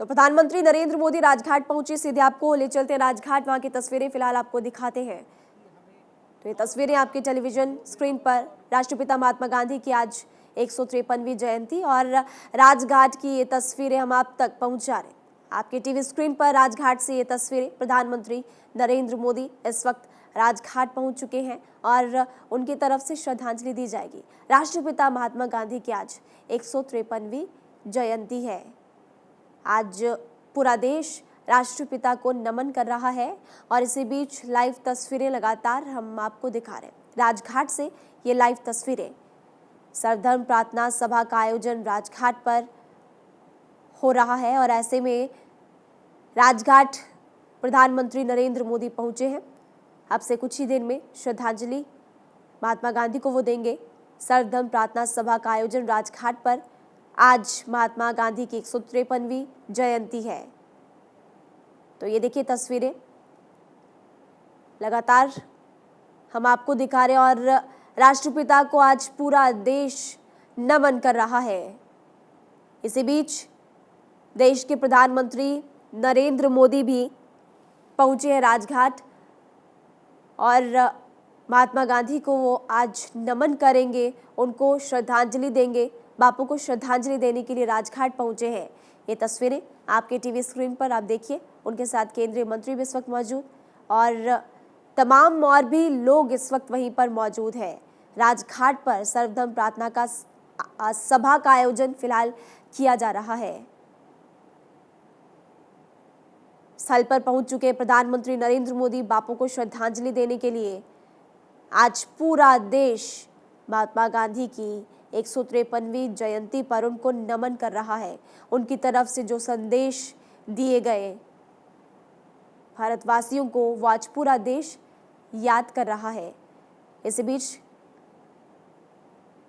तो प्रधानमंत्री नरेंद्र मोदी राजघाट पहुंचे। सीधे आपको ले चलते हैं राजघाट, वहां की तस्वीरें फिलहाल आपको दिखाते हैं। तो ये तस्वीरें आपके टेलीविजन स्क्रीन पर राष्ट्रपिता महात्मा गांधी की आज 153वीं जयंती और राजघाट की ये तस्वीरें हम आप तक पहुंचा रहे हैं। आपके टीवी स्क्रीन पर राजघाट से ये तस्वीरें। प्रधानमंत्री नरेंद्र मोदी इस वक्त राजघाट पहुंच चुके हैं और उनकी तरफ से श्रद्धांजलि दी जाएगी। राष्ट्रपिता महात्मा गांधी की आज 153वीं जयंती है। आज पूरा देश राष्ट्रपिता को नमन कर रहा है और इसी बीच लाइव तस्वीरें लगातार हम आपको दिखा रहे हैं। राजघाट से ये लाइव तस्वीरें। सर्वधर्म प्रार्थना सभा का आयोजन राजघाट पर हो रहा है और ऐसे में राजघाट प्रधानमंत्री नरेंद्र मोदी पहुंचे हैं। अब से कुछ ही देर में श्रद्धांजलि महात्मा गांधी को वो देंगे। सर्वधर्म प्रार्थना सभा का आयोजन राजघाट पर आज महात्मा गांधी की 153वीं जयंती है। तो ये देखिए तस्वीरें लगातार हम आपको दिखा रहे हैं और राष्ट्रपिता को आज पूरा देश नमन कर रहा है। इसी बीच देश के प्रधानमंत्री नरेंद्र मोदी भी पहुंचे हैं राजघाट और महात्मा गांधी को वो आज नमन करेंगे, उनको श्रद्धांजलि देंगे। बापू को श्रद्धांजलि देने के लिए राजघाट पहुंचे हैं। ये तस्वीरें आपके टीवी स्क्रीन पर आप देखिए। उनके साथ केंद्रीय मंत्री भी इस वक्त मौजूद और तमाम और भी लोग इस वक्त वहीं पर मौजूद हैं। राजघाट पर सर्वधर्म प्रार्थना का सभा का आयोजन फिलहाल किया जा रहा है। स्थल पर पहुंच चुके प्रधानमंत्री नरेंद्र मोदी बापू को श्रद्धांजलि देने के लिए। आज पूरा देश महात्मा गांधी की 153वीं जयंती पर उनको नमन कर रहा है। उनकी तरफ से जो संदेश दिए गए भारतवासियों को वो आज पूरा देश याद कर रहा है। इसी बीच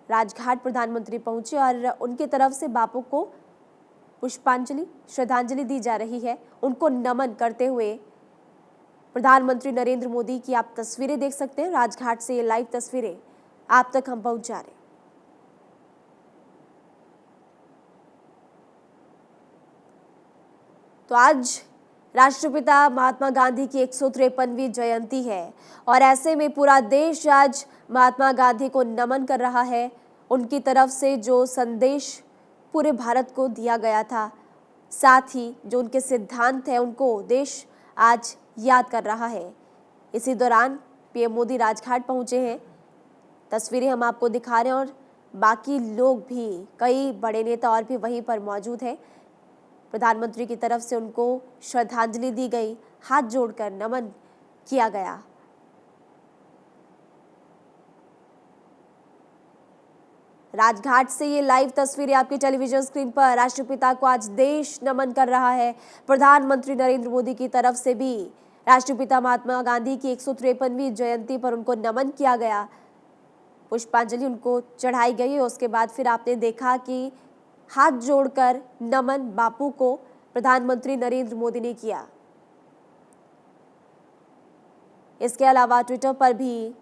राजघाट प्रधानमंत्री पहुंचे और उनकी तरफ से बापू को पुष्पांजलि श्रद्धांजलि दी जा रही है। उनको नमन करते हुए प्रधानमंत्री नरेंद्र मोदी की आप तस्वीरें देख सकते हैं। राजघाट से ये लाइव तस्वीरें आप तक हम पहुंचा रहे हैं। तो आज राष्ट्रपिता महात्मा गांधी की 153वीं जयंती है और ऐसे में पूरा देश आज महात्मा गांधी को नमन कर रहा है। उनकी तरफ से जो संदेश पूरे भारत को दिया गया था, साथ ही जो उनके सिद्धांत हैं, उनको देश आज याद कर रहा है। इसी दौरान पीएम मोदी राजघाट पहुंचे हैं। तस्वीरें हम आपको दिखा रहे हैं और बाकी लोग भी, कई बड़े नेता और भी वहीं पर मौजूद हैं। प्रधानमंत्री की तरफ से उनको श्रद्धांजलि दी गई, हाथ जोड़कर नमन किया गया। राजघाट से ये लाइव तस्वीरें आपकी टेलीविजन स्क्रीन पर। राष्ट्रपिता को आज देश नमन कर रहा है। प्रधानमंत्री नरेंद्र मोदी की तरफ से भी राष्ट्रपिता महात्मा गांधी की 153वीं जयंती पर उनको नमन किया गया, पुष्पांजलि उनको चढ़ाई गई। उसके बाद फिर आपने देखा कि हाथ जोड़कर नमन बापू को प्रधानमंत्री नरेंद्र मोदी ने किया। इसके अलावा ट्विटर पर भी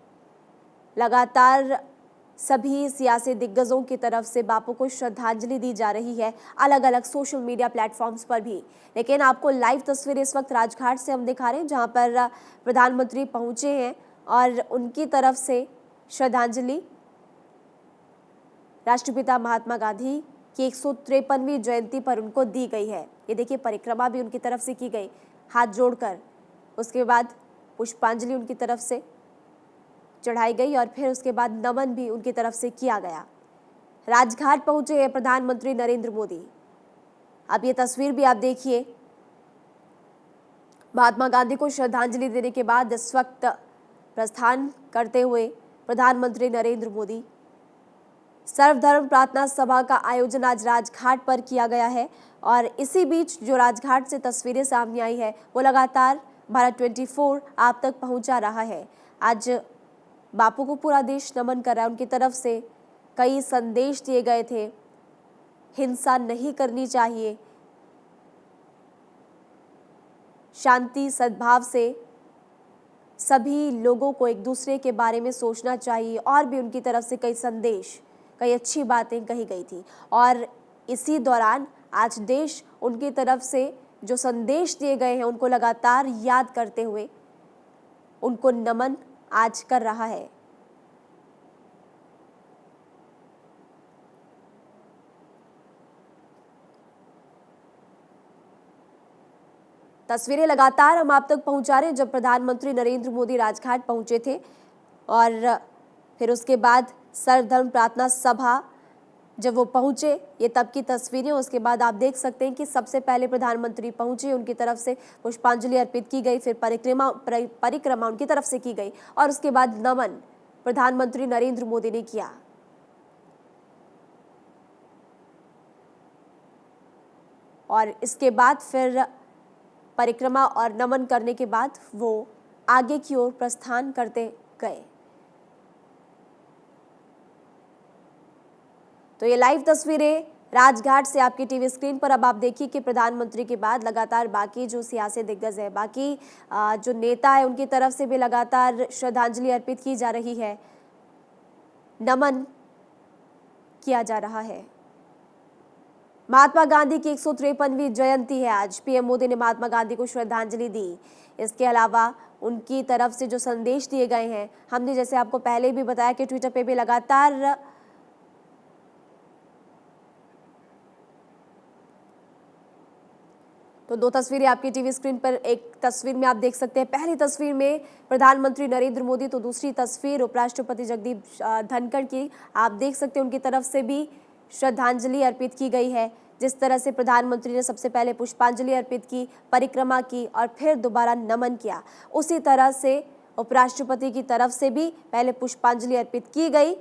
लगातार सभी सियासी दिग्गजों की तरफ से बापू को श्रद्धांजलि दी जा रही है, अलग अलग सोशल मीडिया प्लेटफॉर्म्स पर भी। लेकिन आपको लाइव तस्वीरें इस वक्त राजघाट से हम दिखा रहे हैं, जहां पर प्रधानमंत्री पहुंचे हैं और उनकी तरफ से श्रद्धांजलि राष्ट्रपिता महात्मा गांधी की 153वीं जयंती पर उनको दी गई है। ये देखिए परिक्रमा भी उनकी तरफ से की गई, हाथ जोड़कर। उसके बाद पुष्पांजलि उनकी तरफ से चढ़ाई गई और फिर उसके बाद नमन भी उनकी तरफ से किया गया। राजघाट पहुंचे हैं प्रधानमंत्री नरेंद्र मोदी। अब ये तस्वीर भी आप देखिए। महात्मा गांधी को श्रद्धांजलि देने के बाद इस वक्त प्रस्थान करते हुए प्रधानमंत्री नरेंद्र मोदी। सर्वधर्म प्रार्थना सभा का आयोजन आज राजघाट पर किया गया है और इसी बीच जो राजघाट से तस्वीरें सामने आई है वो लगातार भारत 24 आप तक पहुंचा रहा है। आज बापू को पूरा देश नमन कर रहा है। उनकी तरफ से कई संदेश दिए गए थे, हिंसा नहीं करनी चाहिए, शांति सद्भाव से सभी लोगों को एक दूसरे के बारे में सोचना चाहिए और भी उनकी तरफ से कई संदेश, कई अच्छी बातें कही गई थी। और इसी दौरान आज देश उनकी तरफ से जो संदेश दिए गए हैं उनको लगातार याद करते हुए उनको नमन आज कर रहा है। तस्वीरें लगातार हम आप तक पहुंचा रहे हैं जब प्रधानमंत्री नरेंद्र मोदी राजघाट पहुंचे थे और फिर उसके बाद सर्वधर्म प्रार्थना सभा जब वो पहुंचे, ये तब की तस्वीरें। उसके बाद आप देख सकते हैं कि सबसे पहले प्रधानमंत्री पहुंचे, उनकी तरफ से पुष्पांजलि अर्पित की गई, फिर परिक्रमा उनकी तरफ से की गई और उसके बाद नमन प्रधानमंत्री नरेंद्र मोदी ने किया। और इसके बाद फिर परिक्रमा और नमन करने के बाद वो आगे की ओर प्रस्थान करते गए। तो ये लाइव तस्वीरें राजघाट से आपकी टीवी स्क्रीन पर। अब आप देखिए कि प्रधानमंत्री के बाद लगातार बाकी जो सियासी दिग्गज है, बाकी जो नेता है, उनकी तरफ से भी लगातार श्रद्धांजलि अर्पित की जा रही है, नमन किया जा रहा है। महात्मा गांधी की 153वीं जयंती है आज। पीएम मोदी ने महात्मा गांधी को श्रद्धांजलि दी। इसके अलावा उनकी तरफ से जो संदेश दिए गए हैं, हमने जैसे आपको पहले भी बताया कि ट्विटर पे भी लगातार तो दो तस्वीरें आपकी टीवी स्क्रीन पर। एक तस्वीर में आप देख सकते हैं, पहली तस्वीर में प्रधानमंत्री नरेंद्र मोदी, तो दूसरी तस्वीर उपराष्ट्रपति जगदीप धनखड़ की। आप देख सकते हैं उनकी तरफ से भी श्रद्धांजलि अर्पित की गई है। जिस तरह से प्रधानमंत्री ने सबसे पहले पुष्पांजलि अर्पित की, परिक्रमा की और फिर दोबारा नमन किया, उसी तरह से उपराष्ट्रपति की तरफ से भी पहले पुष्पांजलि अर्पित की गई,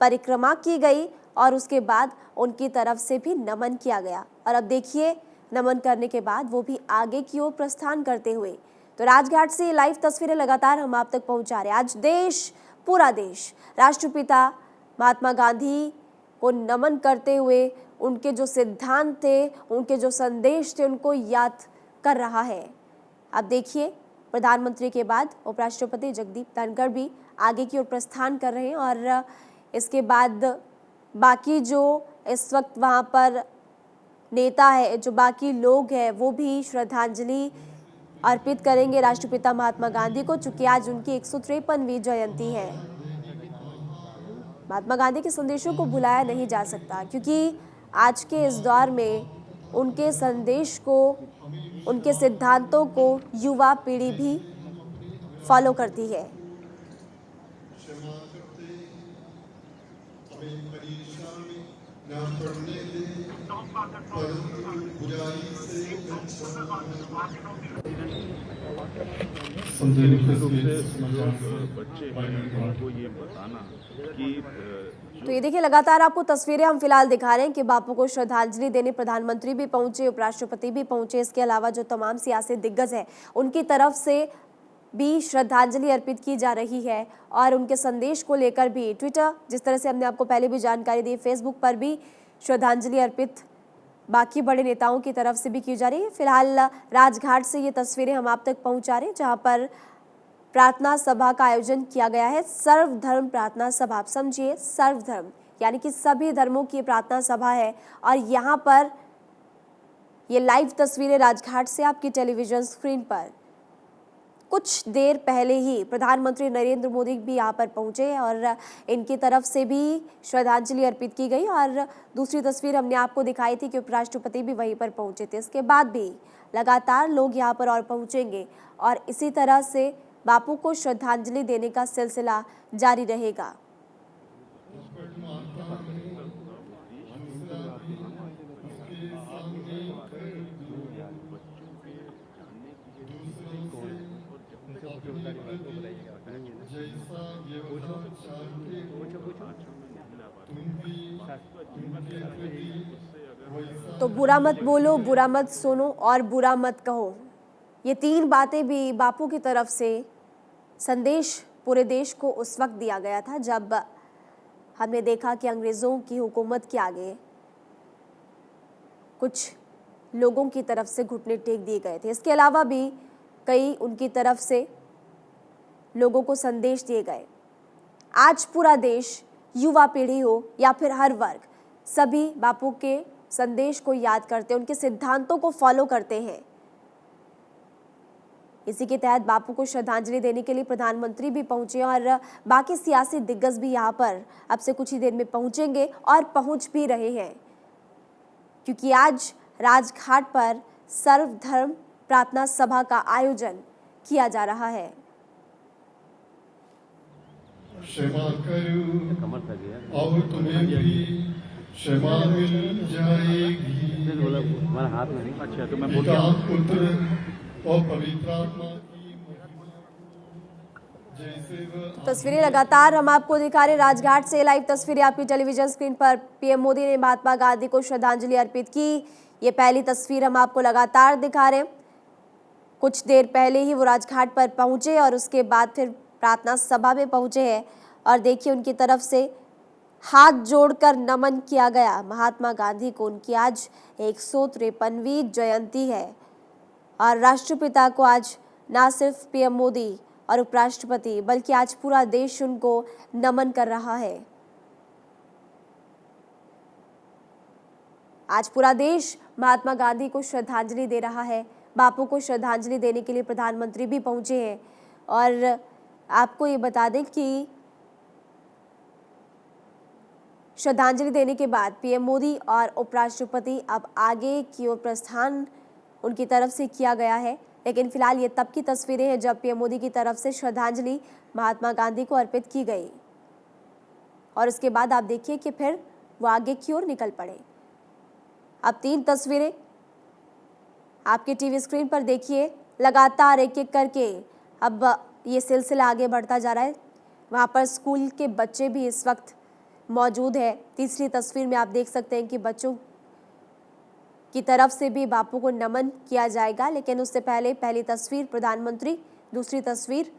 परिक्रमा की गई और उसके बाद उनकी तरफ से भी नमन किया गया। और अब देखिए, नमन करने के बाद वो भी आगे की ओर प्रस्थान करते हुए। तो राजघाट से लाइव तस्वीरें लगातार हम आप तक पहुंचा रहे हैं। आज देश, पूरा देश राष्ट्रपिता महात्मा गांधी को नमन करते हुए उनके जो सिद्धांत थे, उनके जो संदेश थे, उनको याद कर रहा है। अब देखिए, प्रधानमंत्री के बाद उपराष्ट्रपति जगदीप धनखड़ भी आगे की ओर प्रस्थान कर रहे हैं और इसके बाद बाकी जो इस वक्त वहाँ पर नेता है, जो बाकी लोग हैं, वो भी श्रद्धांजलि अर्पित करेंगे राष्ट्रपिता महात्मा गांधी को, चूंकि आज उनकी 153वीं जयंती है। महात्मा गांधी के संदेशों को भुलाया नहीं जा सकता, क्योंकि आज के इस दौर में उनके संदेश को, उनके सिद्धांतों को युवा पीढ़ी भी फॉलो करती है। तो ये देखिए, लगातार आपको तस्वीरें हम फिलहाल दिखा रहे हैं कि बापू को श्रद्धांजलि देने प्रधानमंत्री भी पहुंचे, उपराष्ट्रपति भी पहुंचे। इसके अलावा जो तमाम सियासी दिग्गज हैं, उनकी तरफ से भी श्रद्धांजलि अर्पित की जा रही है और उनके संदेश को लेकर भी ट्विटर, जिस तरह से हमने आपको पहले भी जानकारी दी, फेसबुक पर भी श्रद्धांजलि अर्पित बाकी बड़े नेताओं की तरफ से भी की जा रही है। फिलहाल राजघाट से ये तस्वीरें हम आप तक पहुंचा रहे हैं, जहां पर प्रार्थना सभा का आयोजन किया गया है। सर्वधर्म प्रार्थना सभा, आप समझिए, सर्वधर्म यानी कि सभी धर्मों की प्रार्थना सभा है। और यहाँ पर ये लाइव तस्वीरें राजघाट से आपकी टेलीविजन स्क्रीन पर। कुछ देर पहले ही प्रधानमंत्री नरेंद्र मोदी भी यहाँ पर पहुंचे और इनकी तरफ से भी श्रद्धांजलि अर्पित की गई। और दूसरी तस्वीर हमने आपको दिखाई थी कि उपराष्ट्रपति भी वहीं पर पहुंचे थे। इसके बाद भी लगातार लोग यहाँ पर और पहुंचेंगे और इसी तरह से बापू को श्रद्धांजलि देने का सिलसिला जारी रहेगा। तो बुरा मत बोलो, बुरा मत सुनो और बुरा मत कहो, ये तीन बातें भी बापू की तरफ से संदेश पूरे देश को उस वक्त दिया गया था जब हमने देखा कि अंग्रेज़ों की हुकूमत के आगे कुछ लोगों की तरफ से घुटने टेक दिए गए थे। इसके अलावा भी कई उनकी तरफ से लोगों को संदेश दिए गए। आज पूरा देश, युवा पीढ़ी हो या फिर हर वर्ग, सभी बापू के संदेश को याद करते हैं, उनके सिद्धांतों को फॉलो करते हैं। इसी के तहत बापू को श्रद्धांजलि देने के लिए प्रधानमंत्री भी पहुंचे और बाकी सियासी दिग्गज भी यहां पर अब से कुछ ही देर में पहुंचेंगे और पहुंच भी रहे हैं, क्योंकि आज राजघाट पर सर्वधर्म प्रार्थना सभा का आयोजन किया जा रहा है। क्षमा करो और तुम्हें भी क्षमा मिल जाएगी। हमारा हाथ में नहीं। अच्छा तो मैं बोल पिता रहा पुत्र और पवित्र आत्मा की जैसे वह तस्वीरें लगातार हम आपको दिखा रहे राजघाट से लाइव तस्वीरें आपकी टेलीविजन स्क्रीन पर। पीएम मोदी ने महात्मा गांधी को श्रद्धांजलि अर्पित की। ये पहली तस्वीर हम आपको लगातार दिखा रहे हैं। कुछ देर पहले ही वो राजघाट पर पहुंचे और उसके बाद फिर प्रार्थना सभा में पहुंचे हैं और देखिए उनकी तरफ से हाथ जोड़कर नमन किया गया महात्मा गांधी को। उनकी आज 153वीं जयंती है और राष्ट्रपिता को आज ना सिर्फ पीएम मोदी और उपराष्ट्रपति बल्कि आज पूरा देश उनको नमन कर रहा है। आज पूरा देश महात्मा गांधी को श्रद्धांजलि दे रहा है। बापू को श्रद्धांजलि देने के लिए प्रधानमंत्री भी पहुंचे हैं और आपको ये बता दें कि श्रद्धांजलि देने के बाद पीएम मोदी और उपराष्ट्रपति अब आगे की ओर प्रस्थान उनकी तरफ से किया गया है। लेकिन फिलहाल ये तब की तस्वीरें हैं जब पीएम मोदी की तरफ से श्रद्धांजलि महात्मा गांधी को अर्पित की गई और उसके बाद आप देखिए कि फिर वो आगे की ओर निकल पड़े। अब 3 तस्वीरें आपके टीवी स्क्रीन पर देखिए, लगातार एक एक करके अब ये सिलसिला आगे बढ़ता जा रहा है। वहाँ पर स्कूल के बच्चे भी इस वक्त मौजूद है। तीसरी तस्वीर में आप देख सकते हैं कि बच्चों की तरफ से भी बापू को नमन किया जाएगा, लेकिन उससे पहले पहली तस्वीर प्रधानमंत्री, दूसरी तस्वीर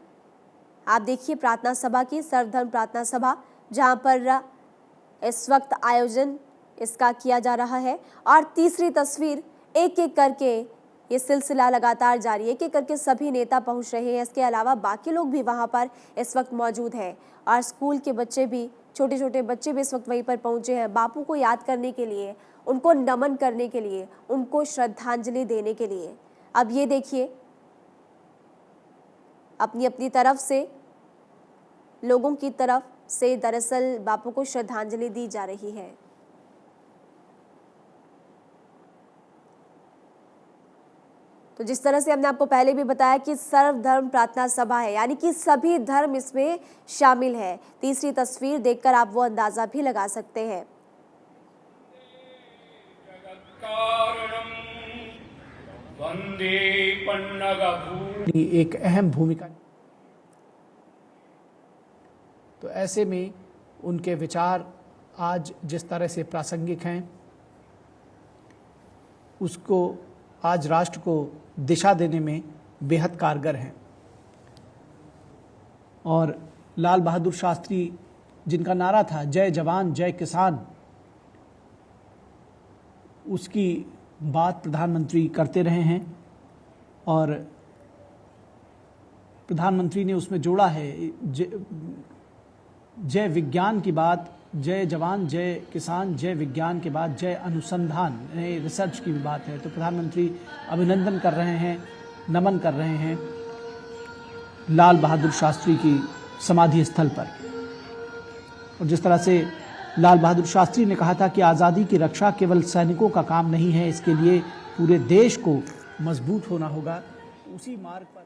आप देखिए प्रार्थना सभा की, सर्वधर्म प्रार्थना सभा, जहाँ पर इस वक्त आयोजन इसका किया जा रहा है और तीसरी तस्वीर एक एक करके ये सिलसिला लगातार जारी है। एक एक करके सभी नेता पहुंच रहे हैं। इसके अलावा बाकी लोग भी वहां पर इस वक्त मौजूद हैं और स्कूल के बच्चे भी, छोटे छोटे बच्चे भी इस वक्त वहीं पर पहुंचे हैं बापू को याद करने के लिए, उनको नमन करने के लिए, उनको श्रद्धांजलि देने के लिए। अब ये देखिए अपनी अपनी तरफ से, लोगों की तरफ से दरअसल बापू को श्रद्धांजलि दी जा रही है। तो जिस तरह से हमने आपको पहले भी बताया कि सर्वधर्म प्रार्थना सभा है, यानी कि सभी धर्म इसमें शामिल है। तीसरी तस्वीर देखकर आप वो अंदाजा भी लगा सकते हैं। एक अहम भूमिका, तो ऐसे में उनके विचार आज जिस तरह से प्रासंगिक हैं, उसको आज राष्ट्र को दिशा देने में बेहद कारगर हैं। और लाल बहादुर शास्त्री जिनका नारा था जय जवान जय किसान, उसकी बात प्रधानमंत्री करते रहे हैं और प्रधानमंत्री ने उसमें जोड़ा है जय विज्ञान की बात, जय जवान जय किसान, जय विज्ञान के बाद जय अनुसंधान, रिसर्च की भी बात है। तो प्रधानमंत्री अभिनंदन कर रहे हैं, नमन कर रहे हैं लाल बहादुर शास्त्री की समाधि स्थल पर। और जिस तरह से लाल बहादुर शास्त्री ने कहा था कि आज़ादी की रक्षा केवल सैनिकों का काम नहीं है, इसके लिए पूरे देश को मजबूत होना होगा, उसी मार्ग पर।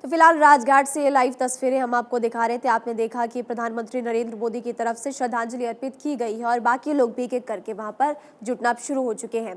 तो फिलहाल राजघाट से ये लाइव तस्वीरें हम आपको दिखा रहे थे। आपने देखा कि प्रधानमंत्री नरेंद्र मोदी की तरफ से श्रद्धांजलि अर्पित की गई है और बाकी लोग भी एक एक करके वहां पर जुटना शुरू हो चुके हैं।